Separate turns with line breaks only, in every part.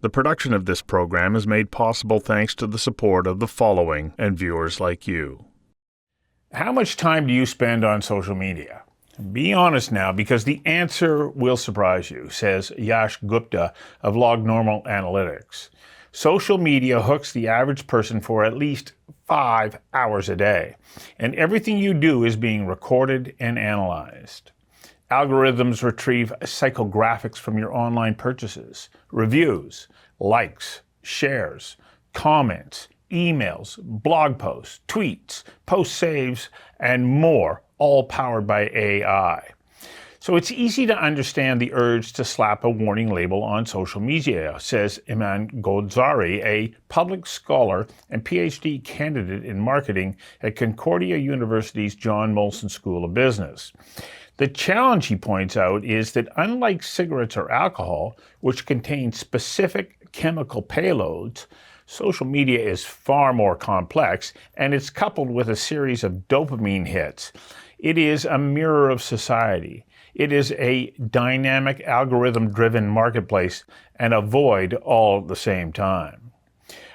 The production of this program is made possible thanks to the support of the following and viewers like you. How much time do you spend on social media? Be honest now, because the answer will surprise you, says Yash Gupta of Log Normal Analytics. Social media hooks the average person for at least 5 hours a day, and everything you do is being recorded and analyzed. Algorithms retrieve psychographics from your online purchases, reviews, likes, shares, comments, emails, blog posts, tweets, post saves, and more, all powered by AI. So it's easy to understand the urge to slap a warning label on social media, says Iman Goodarzi, a public scholar and PhD candidate in marketing at Concordia University's John Molson School of Business. The challenge, he points out, is that unlike cigarettes or alcohol, which contain specific chemical payloads, social media is far more complex, and it's coupled with a series of dopamine hits. It is a mirror of society. It is a dynamic, algorithm-driven marketplace and a void all at the same time.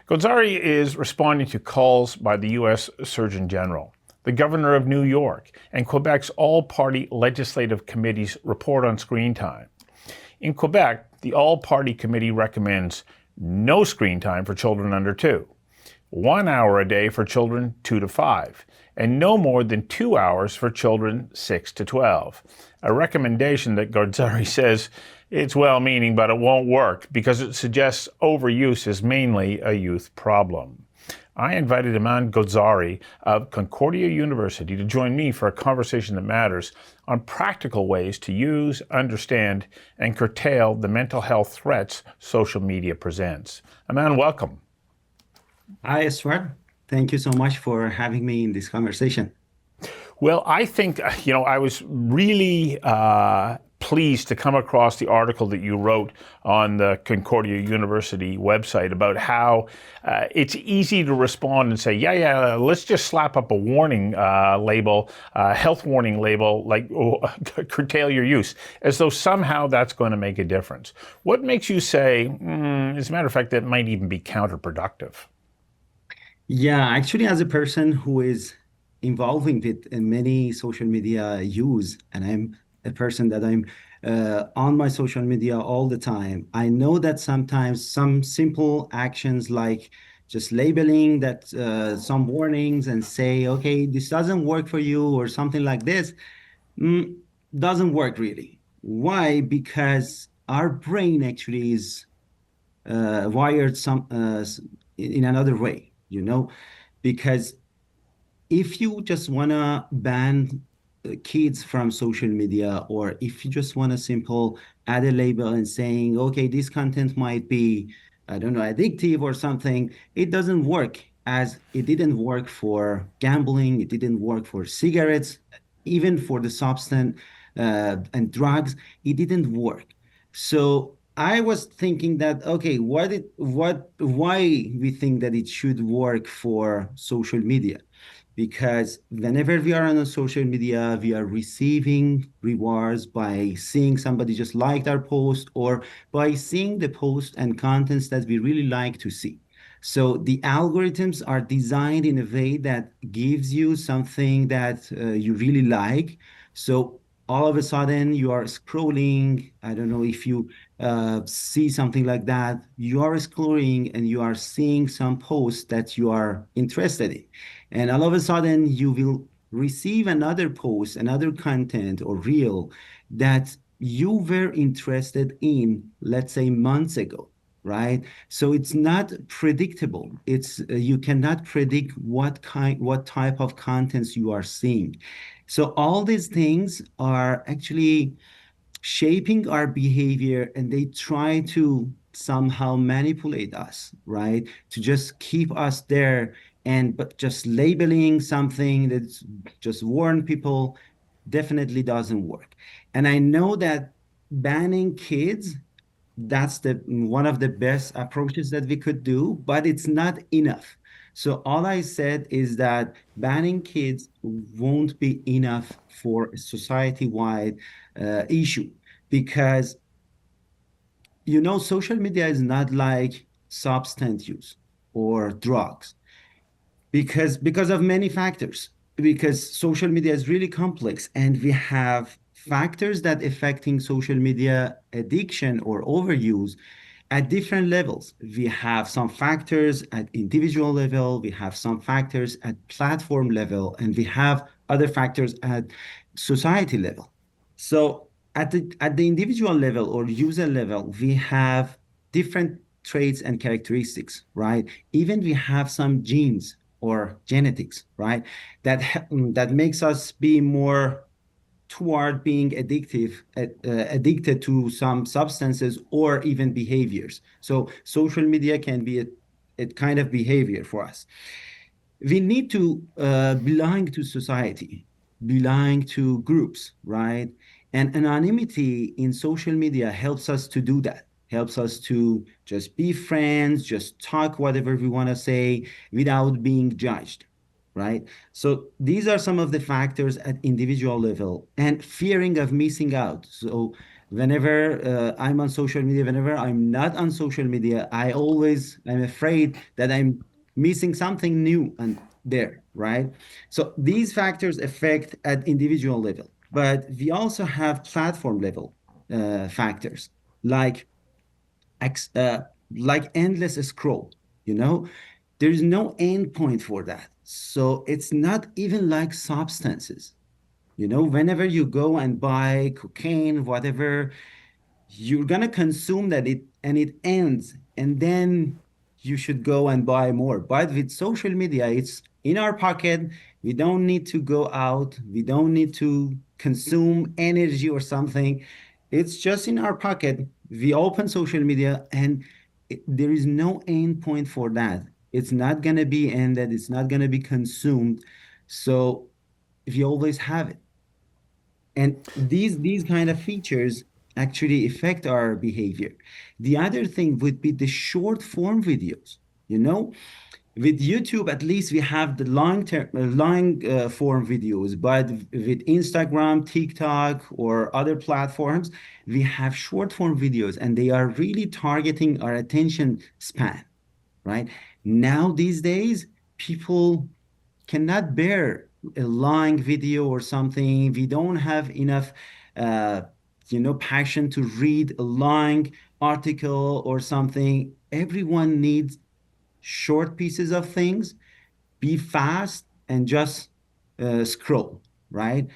Goodarzi is responding to calls by the U.S. Surgeon General, the governor of New York, and Quebec's all-party legislative committee's report on screen time. In Quebec, the all-party committee recommends no screen time for children under 2, 1 hour a day for children 2 to 5, and no more than 2 hours for children 6 to 12. A recommendation that Goodarzi says it's well-meaning, but it won't work because it suggests overuse is mainly a youth problem. I invited Iman Goodarzi of Concordia University to join me for a conversation that matters on practical ways to use, understand, and curtail the mental health threats social media presents. Iman, welcome.
Hi, Stuart. Thank you so much for having me in this conversation.
Well, I think, I was really pleased to come across the article that you wrote on the Concordia University website about how it's easy to respond and say, let's just slap up a warning label, health warning label, like curtail your use, as though somehow that's going to make a difference. What makes you say, as a matter of fact, that might even be counterproductive?
Yeah, actually, as a person who is involving with many social media use, and I'm a person that I'm on my social media all the time, I know that sometimes some simple actions like just labeling that some warnings and say, okay, this doesn't work for you or something like this, mm, doesn't work really. Why? Because our brain actually is wired in another way, because if you just want to ban kids from social media, or if you just want to simple add a label and saying, okay, this content might be, I don't know, addictive or something, it doesn't work, as it didn't work for gambling, it didn't work for cigarettes, even for the substance and drugs, it didn't work. So I was thinking that, okay, why we think that it should work for social media? Because whenever we are on a social media, we are receiving rewards by seeing somebody just liked our post, or by seeing the post and contents that we really like to see. So the algorithms are designed in a way that gives you something that you really like. So all of a sudden you are scrolling. I don't know if you see something like that. You are scrolling and you are seeing some posts that you are interested in. And all of a sudden you will receive another post, another content or reel that you were interested in, let's say months ago, right? So it's not predictable. It's you cannot predict what type of contents you are seeing. So all these things are actually shaping our behavior, and they try to somehow manipulate us, right? To just keep us there, and but just labeling something that's just warn people definitely doesn't work. And I know that banning kids, that's the one of the best approaches that we could do, but it's not enough. So all I said is that banning kids won't be enough for a society-wide issue, because Social media is not like substance use or drugs because of many factors. Because social media is really complex, and we have factors that affecting social media addiction or overuse at different levels. We have some factors at individual level, we have some factors at platform level, and we have other factors at society level. So at the individual level or user level, we have different traits and characteristics, right? Even we have some genes or genetics, right? That makes us be more toward being addicted to some substances or even behaviors. So social media can be a kind of behavior for us. We need to belong to society, belong to groups, right? And anonymity in social media helps us to do that, helps us to just be friends, just talk whatever we want to say without being judged, right? So these are some of the factors at individual level, and fearing of missing out. So whenever I'm on social media, whenever I'm not on social media, I'm afraid that I'm missing something new and there, right? So these factors affect at individual level, but we also have platform level factors like ex- uh, like endless scroll. You know, there is no end point for that. So it's not even like substances. Whenever you go and buy cocaine, whatever, you're gonna consume that it ends, and then you should go and buy more. But with social media, it's in our pocket. We don't need to go out. We don't need to consume energy or something. It's just in our pocket. We open social media, and there is no end point for that. It's not gonna be ended. It's not gonna be consumed. So we always have it. And these kind of features actually affect our behavior. The other thing would be the short form videos. You know, with YouTube, at least we have the long form videos, but with Instagram, TikTok, or other platforms, we have short form videos, and they are really targeting our attention span, right? Now, these days, people cannot bear a long video or something. We don't have enough, uh, passion to read a long article or something. Everyone needs short pieces of things, be fast, and just scroll, right?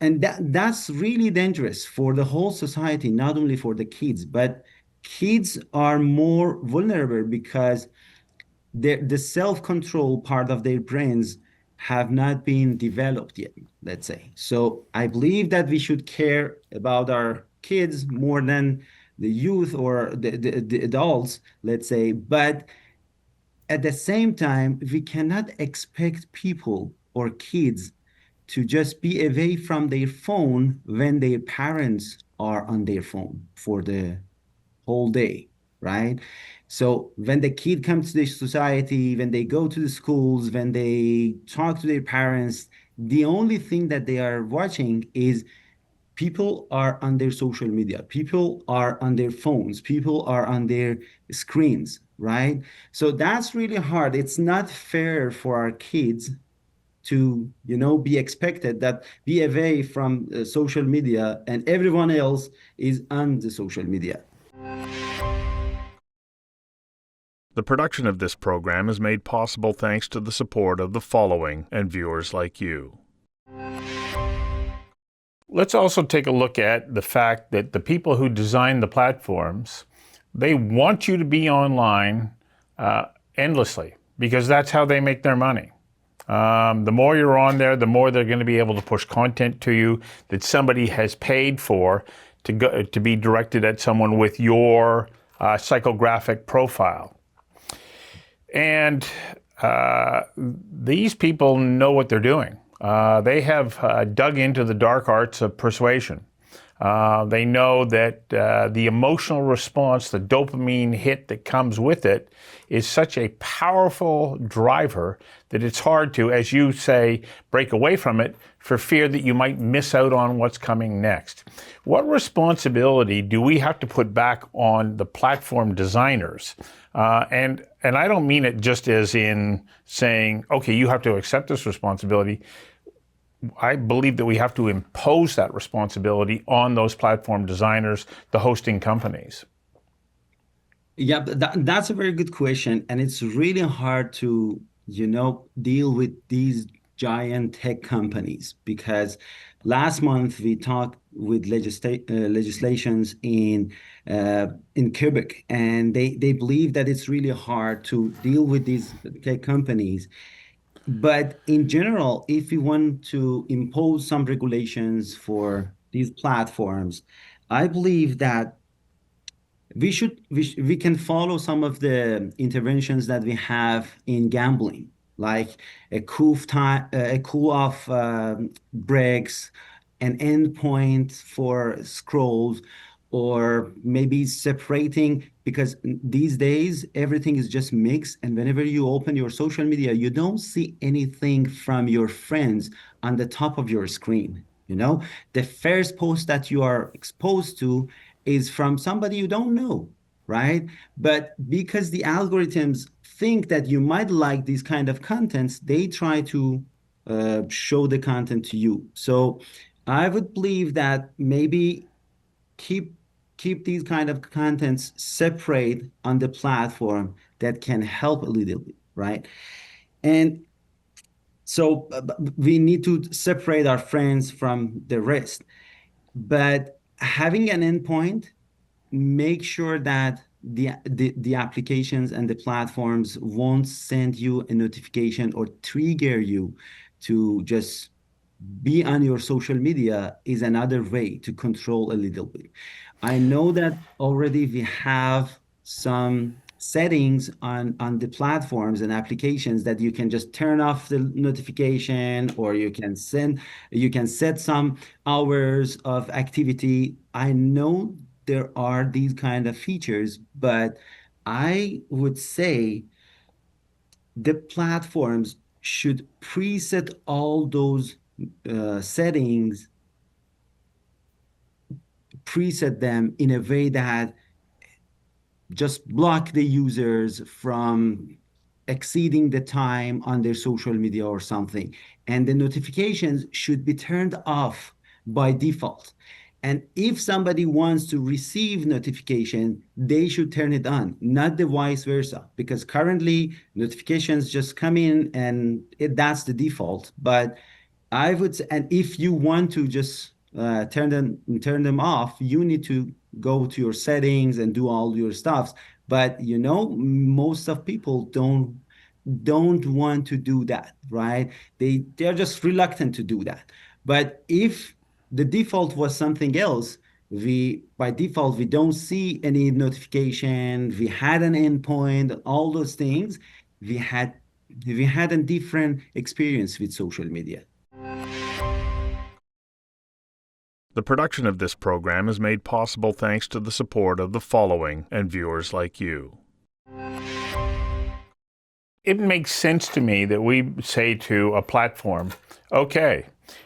And that's really dangerous for the whole society, not only for the kids, but kids are more vulnerable because the self-control part of their brains have not been developed yet, let's say. So I believe that we should care about our kids more than the youth or the adults, let's say. But at the same time, we cannot expect people or kids to just be away from their phone when their parents are on their phone for the whole day, right? So when the kid comes to the society, when they go to the schools, when they talk to their parents, the only thing that they are watching is people are on their social media, people are on their phones, people are on their screens, right? So that's really hard. It's not fair for our kids to be expected that be away from social media and everyone else is on the social media.
The production of this program is made possible thanks to the support of the following and viewers like you. Let's also take a look at the fact that the people who design the platforms, they want you to be online endlessly because that's how they make their money. The more you're on there, the more they're going to be able to push content to you that somebody has paid for to be directed at someone with your psychographic profile. And these people know what they're doing. They have dug into the dark arts of persuasion. They know that the emotional response, the dopamine hit that comes with it, is such a powerful driver that it's hard to, as you say, break away from it for fear that you might miss out on what's coming next. What responsibility do we have to put back on the platform designers? And I don't mean it just as in saying, okay, you have to accept this responsibility. I believe that we have to impose that responsibility on those platform designers, the hosting companies.
Yeah, that's a very good question. And it's really hard to, deal with these giant tech companies because last month we talked with legislations in Quebec, and they believe that it's really hard to deal with these tech companies. But in general, if we want to impose some regulations for these platforms, I believe that we can follow some of the interventions that we have in gambling, like a cool off breaks, an endpoint for scrolls, or maybe separating, because these days everything is just mixed, and whenever you open your social media, you don't see anything from your friends on the top of your screen. The first post that you are exposed to is from somebody you don't know, right? But because the algorithms think that you might like these kind of contents, they try to show the content to you. So I would believe that maybe keep keep these kind of contents separate on the platform that can help a little bit, right? And so we need to separate our friends from the rest. But having an endpoint, make sure that the applications and the platforms won't send you a notification or trigger you to just be on your social media is another way to control a little bit. I know that already we have some settings on the platforms and applications that you can just turn off the notification, or you can set some hours of activity. I know there are these kind of features, but I would say the platforms should preset all those settings, preset them in a way that just block the users from exceeding the time on their social media or something. And the notifications should be turned off by default. And if somebody wants to receive notification, they should turn it on, not the vice versa, because currently notifications just come in and that's the default. But I would say, and if you want to just turn them off, you need to go to your settings and do all your stuffs. But most of people don't want to do that, right? They're just reluctant to do that. But if the default was something else, we by default we don't see any notification, we had an endpoint, all those things, we had we had a different experience with social media.
The production of this program is made possible thanks to the support of the following and viewers like you. It makes sense to me that we say to a platform, okay,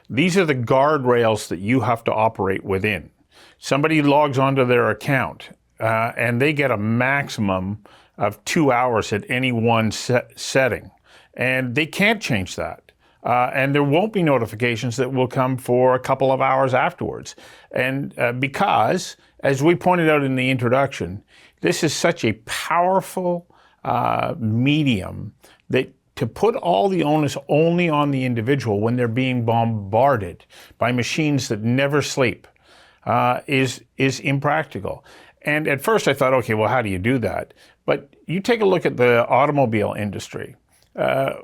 these are the guardrails that you have to operate within. Somebody logs onto their account and they get a maximum of 2 hours at any one setting, and they can't change that. And there won't be notifications that will come for a couple of hours afterwards. And because, as we pointed out in the introduction, this is such a powerful medium that to put all the onus only on the individual when they're being bombarded by machines that never sleep is impractical. And at first I thought, okay, well, how do you do that? But you take a look at the automobile industry.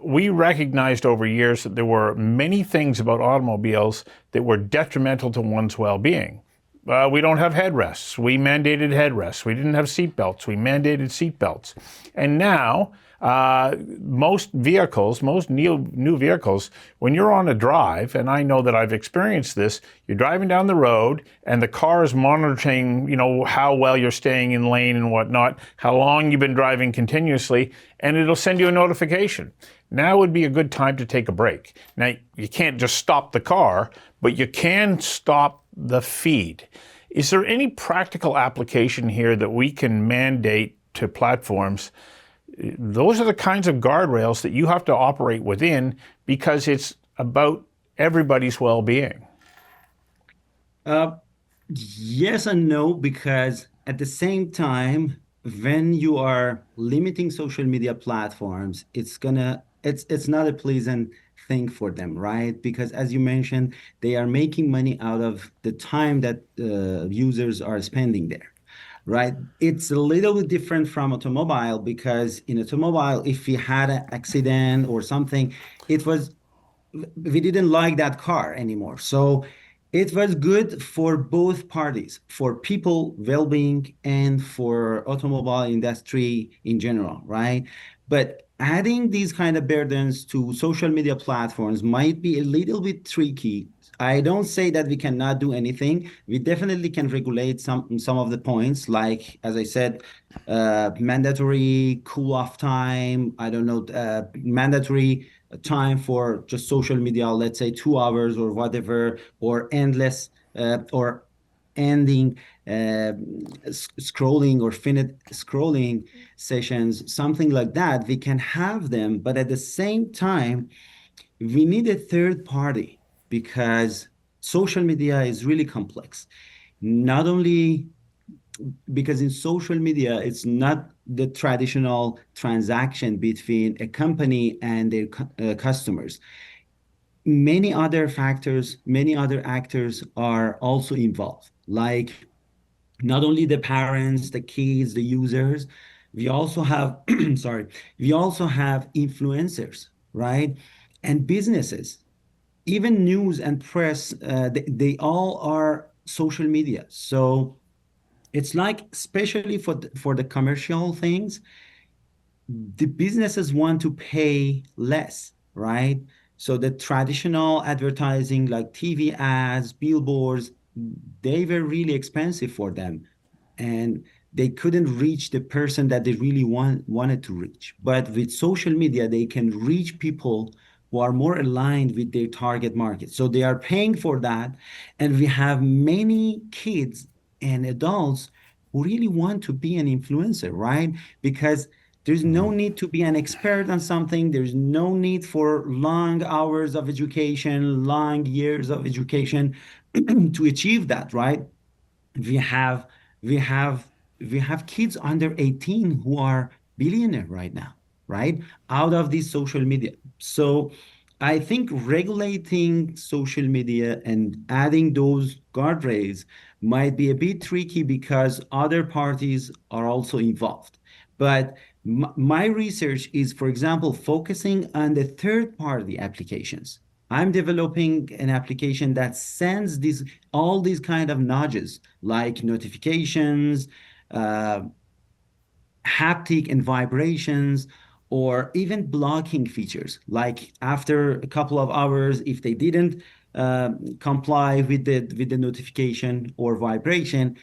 We recognized over years that there were many things about automobiles that were detrimental to one's well-being. we don't have headrests. We mandated headrests. We didn't have seatbelts. We mandated seatbelts. And now, most vehicles, most new vehicles, when you're on a drive, and I know that I've experienced this, you're driving down the road and the car is monitoring, how well you're staying in lane and whatnot, how long you've been driving continuously, and it'll send you a notification. Now would be a good time to take a break. Now, you can't just stop the car, but you can stop the feed. Is there any practical application here that we can mandate to platforms? Those are the kinds of guardrails that you have to operate within because it's about everybody's well-being.
Uh, yes and no, because at the same time, when you are limiting social media platforms, it's not a pleasant thing for them, right? Because as you mentioned, they are making money out of the time that users are spending there. Right. It's a little bit different from automobile because in automobile, if we had an accident or something, it was we didn't like that car anymore. So it was good for both parties, for people well-being and for automobile industry in general, right? But adding these kind of burdens to social media platforms might be a little bit tricky. I don't say that we cannot do anything. We definitely can regulate some of the points, like as I said, mandatory cool off time. I don't know, mandatory time for just social media, let's say 2 hours or whatever, or endless or ending scrolling or finite scrolling sessions, something like that. We can have them, but at the same time, we need a third party because social media is really complex. Not only because in social media, it's not the traditional transaction between a company and their customers. Many other factors, many other actors are also involved, like not only the parents, the kids, the users, we also have, sorry, we also have influencers, right? And businesses, even news and press, they all are social media. So it's like, especially for the commercial things, the businesses want to pay less, right? So the traditional advertising like TV ads, billboards, they were really expensive for them. And they couldn't reach the person that they really wanted to reach. But with social media, they can reach people who are more aligned with their target market. So they are paying for that. And we have many kids and adults who really want to be an influencer, right? Because there's no need to be an expert on something. There's no need for long hours of education, long years of education to achieve that, right? We have we have we have kids under 18 who are billionaire right now, right? Out of this social media. So I think regulating social media and adding those guardrails might be a bit tricky because other parties are also involved. But my research is, for example, focusing on the third party applications. I'm developing an application that sends these all these kind of nudges like notifications, uh, haptic and vibrations, or even blocking features. Like after a couple of hours, if they didn't comply with the notification or vibration,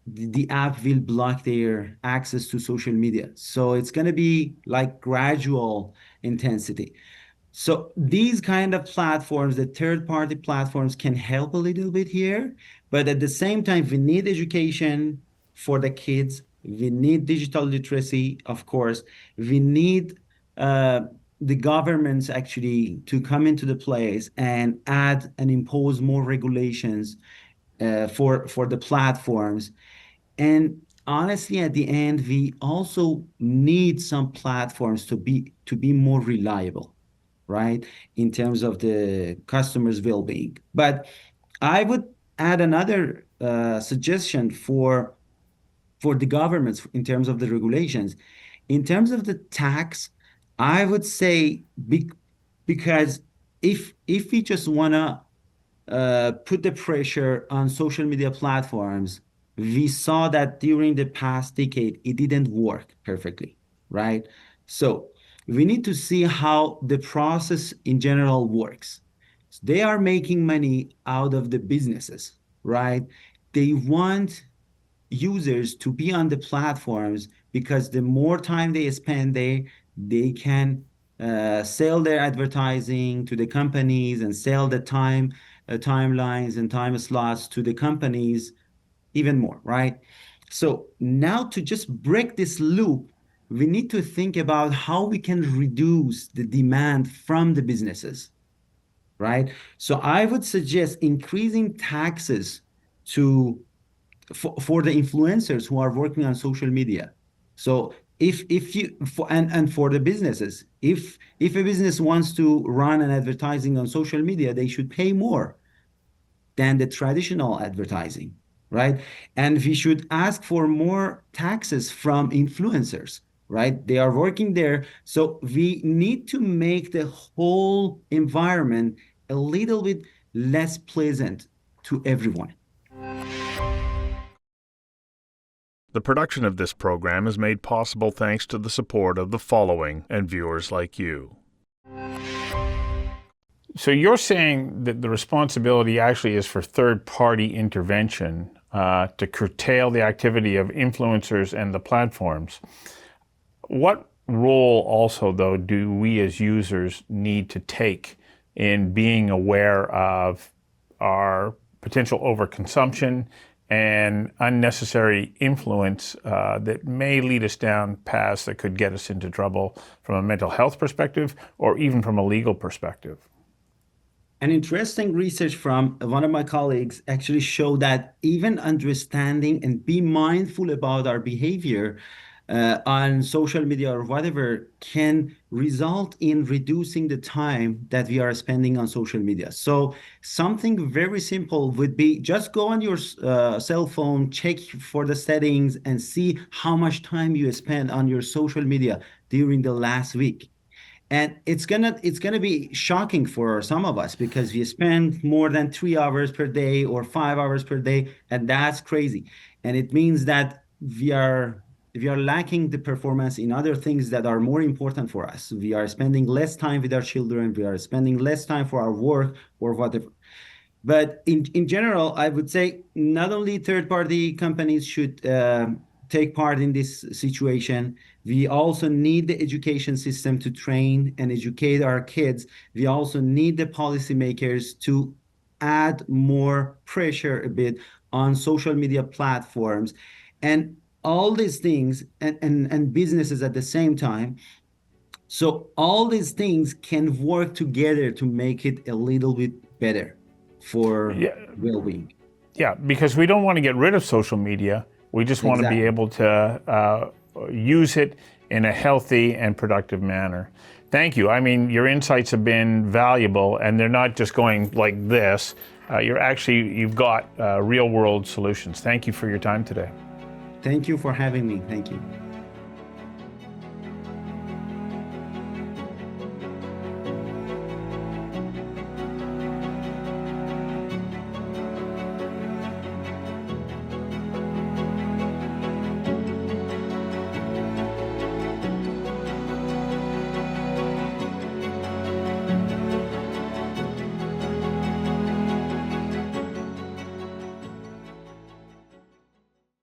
the app will block their access to social media. So it's going to be like gradual intensity. So these kind of platforms, the third party platforms can help a little bit here, but at the same time, we need education for the kids. We need digital literacy, of course. We need uh, the governments actually to come into the place and add and impose more regulations for the platforms. And honestly, at the end, we also need some platforms to be more reliable, right? In terms of the customer's well-being. But I would add another suggestion for the governments in terms of the regulations. In terms of the tax, I would say because if we just wanna put the pressure on social media platforms, we saw that during the past decade, it didn't work perfectly, right? So we need to see how the process in general works. They are making money out of the businesses, right? They want users to be on the platforms because the more time they spend there, they can sell their advertising to the companies and sell the timelines and time slots to the companies even more, right? So now to just break this loop, we need to think about how we can reduce the demand from the businesses, right? So I would suggest increasing taxes to for the influencers who are working on social media. So if you for and for the businesses, if a business wants to run an advertising on social media, they should pay more than the traditional advertising, right? And we should ask for more taxes from influencers, right? They are working there. So we need to make the whole environment a little bit less pleasant to everyone.
The production of this program is made possible thanks to the support of the following and viewers like you. So you're saying that the responsibility actually is for third-party intervention to curtail the activity of influencers and the platforms. What role also, though, do we as users need to take in being aware of our potential overconsumption and unnecessary influence that may lead us down paths that could get us into trouble from a mental health perspective or even from a legal perspective?
An interesting research from one of my colleagues actually showed that even understanding and be mindful about our behavior on social media or whatever can result in reducing the time that we are spending on social media. So something very simple would be just go on your cell phone, check for the settings and see how much time you spend on your social media during the last week. And it's gonna be shocking for some of us because we spend more than 3 hours per day or 5 hours per day, and that's crazy. And it means that we are lacking the performance in other things that are more important for us. We are spending less time with our children, we are spending less time for our work or whatever. But in general, I would say not only third-party companies should take part in this situation, we also need the education system to train and educate our kids. We also need the policymakers to add more pressure a bit on social media platforms and all these things and businesses at the same time. So all these things can work together to make it a little bit better for
Yeah,
well-being.
yeah, because we don't want to get rid of social media. We just want to be
Exactly.
able to use it in a healthy and productive manner. Thank you. I mean, your insights have been valuable, and they're not just going like this. You've got real world solutions. Thank you for your time today.
Thank you for having me. Thank you.